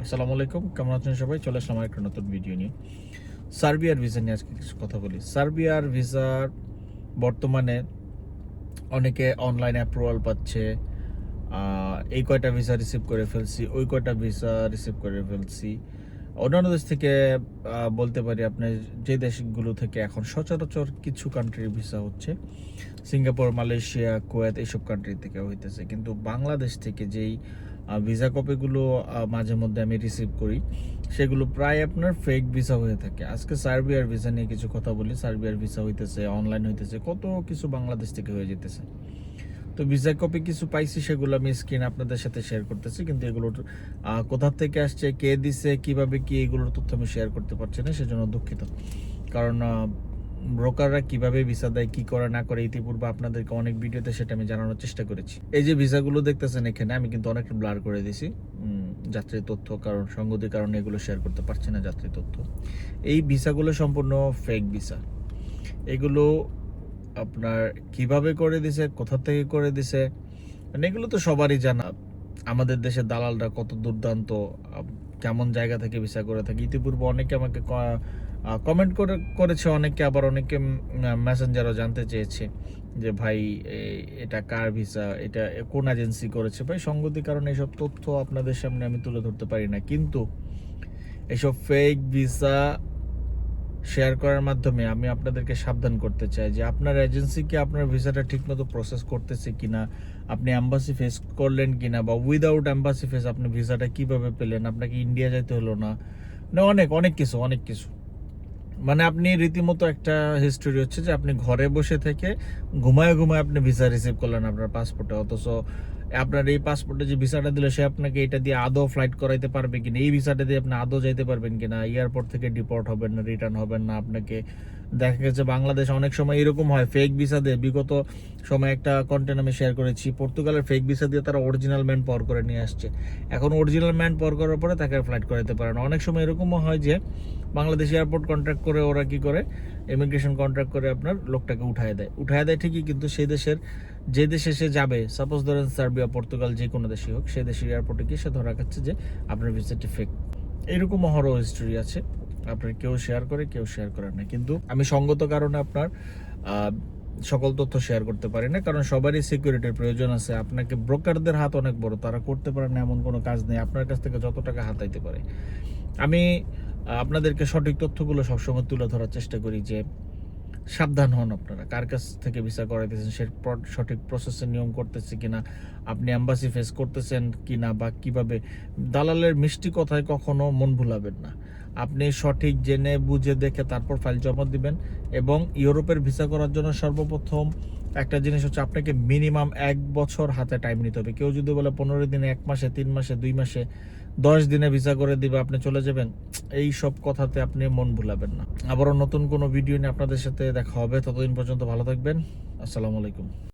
আসসালামু আলাইকুম, কেমন আছেন সবাই? চলে আসলাম একটা নতুন ভিডিও নিয়ে। সার্বিয়ার ভিসা নিয়ে আজকে কিছু কথা বলি। সার্বিয়ার ভিসার বর্তমানে অনেকে অনলাইন অ্যাপ্রুভাল পাচ্ছে। এই কয়টা ভিসা রিসিভ করে ফেলছি, ওই কয়টা ভিসা রিসিভ করে ফেলছি। অন্যান্য দেশ থেকে বলতে পারি আপনার যে দেশগুলো থেকে এখন সচরাচর কিছু কান্ট্রির ভিসা হচ্ছে, সিঙ্গাপুর, মালয়েশিয়া, কুয়েত এইসব কান্ট্রি থেকে হইতেছে। কিন্তু বাংলাদেশ থেকে যেই ভিসা কপিগুলো মাঝে মধ্যে আমি রিসিভ করি, সেগুলো প্রায় আপনার ফেক ভিসা হয়ে থাকে। আজকে সার্বিয়ার ভিসা নিয়ে কিছু কথা বলি। সার্বিয়ার ভিসা হইতেছে, অনলাইন হইতেছে, কত কিছু বাংলাদেশ থেকে হয়ে যেতেছে। তো ভিসা কপি কিছু পাইছি, সেগুলো আমি স্ক্রিন আপনাদের সাথে শেয়ার করতেছি। কিন্তু এগুলোর কোথা থেকে আসছে, কে দিছে, কিভাবে কি, এগুলোর তথ্য আমি শেয়ার করতে পারছি না, সেজন্য দুঃখিত। কারণ ব্রোকাররা কিভাবে ভিসা দেয়, কি করে না করে, ইতিপূর্বে আপনাদেরকে অনেক ভিডিওতে সেটা আমি জানানোর চেষ্টা করেছি। এই যে ভিসাগুলো দেখতেছেন এখানে, আমি কিন্তু অনেকটা ব্লার করে দিছি যাত্রীর তথ্য, কারণ সঙ্গতির কারণে এগুলো শেয়ার করতে পারছি না যাত্রীর তথ্য। এই ভিসাগুলো সম্পূর্ণ ফেক ভিসা। এগুলো আপনার কিভাবে করে দিছে, কোথা থেকে করে দিছে, মানে এগুলো তো সবারই জানা। আমাদের দেশের দালালরা কত দুর্দান্ত, কেমন জায়গা থেকে ভিসা করে থাকে। ইতিপূর্বে অনেকে আমাকে কমেন্ট করেছে, অনেকে আবার অনেকে মেসেঞ্জারও জানতে চেয়েছে যে ভাই এটা কার ভিসা, এটা কোন এজেন্সি করেছে। ভাই সঙ্গতির কারণে এসব তথ্য আপনাদের সামনে আমি তুলে ধরতে পারি না। কিন্তু এসব ফেক ভিসা শেয়ার করার মাধ্যমে আমি আপনাদেরকে সাবধান করতে চাই যে আপনার এজেন্সি কি আপনার ভিসাটা ঠিকমতো প্রসেস করতেছে কিনা, আপনি এম্বাসি ফেস করলেন কিনা, বা উইদাউট এম্বাসি ফেস আপনি ভিসাটা কিভাবে পেলেন, আপনাকে ইন্ডিয়া যেতে হলো না, মানে অনেক অনেক কিছু অনেক কিছু। মানে আপনি রীতিমতো একটা হিস্টোরি হচ্ছে যে আপনি ঘরে বসে থেকে ঘুমায় ঘুমায় আপনি ভিসা রিসিভ করলেন আপনার পাসপোর্টে, অথচ আপনার এই পাসপোর্টে যে ভিসাটা দিল, সে আপনাকে এটা দিয়ে আদৌ ফ্লাইট করাইতে পারবে কিনা, এই ভিসাটা দিয়ে আপনি আদৌ যাইতে পারবেন কিনা, এয়ারপোর্ট থেকে ডিপোর্ট হবেন না, রিটার্ন হবেন না। আপনাকে দেখা গেছে বাংলাদেশ অনেক সময় এরকম হয়, ফেক ভিসা দিয়ে বিগত সময় একটা কন্টেন্ট আমি শেয়ার করেছি, পর্তুগালের ফেক ভিসা দিয়ে তারা অরিজিনাল ম্যান পাওয়ার করে নিয়ে আসছে। এখন অরিজিনাল ম্যান পাওয়ার করার পরে তাকে ফ্লাইট করাতে পারে না। অনেক সময় এরকমও হয় যে বাংলাদেশ এয়ারপোর্ট কন্ট্রাক্ট করে, ওরা কি করে, ইমিগ্রেশন কন্ট্রাক্ট করে আপনার লোকটাকে উঠায় দেয় ঠিকই, কিন্তু সেই দেশের যে দেশে সে যাবে, সাপোজ ধরেন সার্বিয়া, পর্তুগাল, যে কোনো দেশই হোক, সেই দেশের এয়ারপোর্টে গিয়ে সে ধরা খাচ্ছে যে আপনার ভিসাটি ফেক। এইরকম অহরহ হিস্টোরি আছে। আপনার কেউ শেয়ার করে, কেউ শেয়ার করে না। কিন্তু আমি সঙ্গত কারণে আপনার সকল তথ্য শেয়ার করতে পারি না, কারণ সবারই সিকিউরিটির প্রয়োজন আছে। আপনাকে ব্রোকারদের হাত অনেক বড়, তারা করতে পারে না এমন কোনো কাজ নেই, আপনার কাছ থেকে যত টাকা হাতাইতে পারে। আমি আপনাদেরকে সঠিক তথ্যগুলো সবসময় তুলে ধরার চেষ্টা করি যে সাবধান হন, আপনারা কার কাছ থেকে ভিসা করাইতেছেন, সে সঠিক প্রসেসে নিয়ম করতেছে কিনা, আপনি অ্যাম্বাসি ফেস করতেছেন কিনা, বা কিভাবে। দালালের মিষ্টি কথায় কখনো মন ভুলাবেন না। আপনি সঠিক জেনে বুঝে দেখে তারপর ফাইল জমা দিবেন। এবং ইউরোপের ভিসা করার জন্য সর্বপ্রথম একটা জিনিস হচ্ছে, আপনাকে মিনিমাম 1 বছর হাতে টাইম নিতে হবে। কেউ যদি বলে 15 দিনে, 1 মাসে, 3 মাসে, 2 মাসে, 10 দিনে ভিসা করে দিবে, আপনি চলে যাবেন, এই সব কথাতে আপনি মন ভুলাবেন না। আবারও নতুন কোনো ভিডিও নিয়ে আপনাদের সাথে দেখা হবে। ততদিন পর্যন্ত ভালো থাকবেন। আসসালামু আলাইকুম।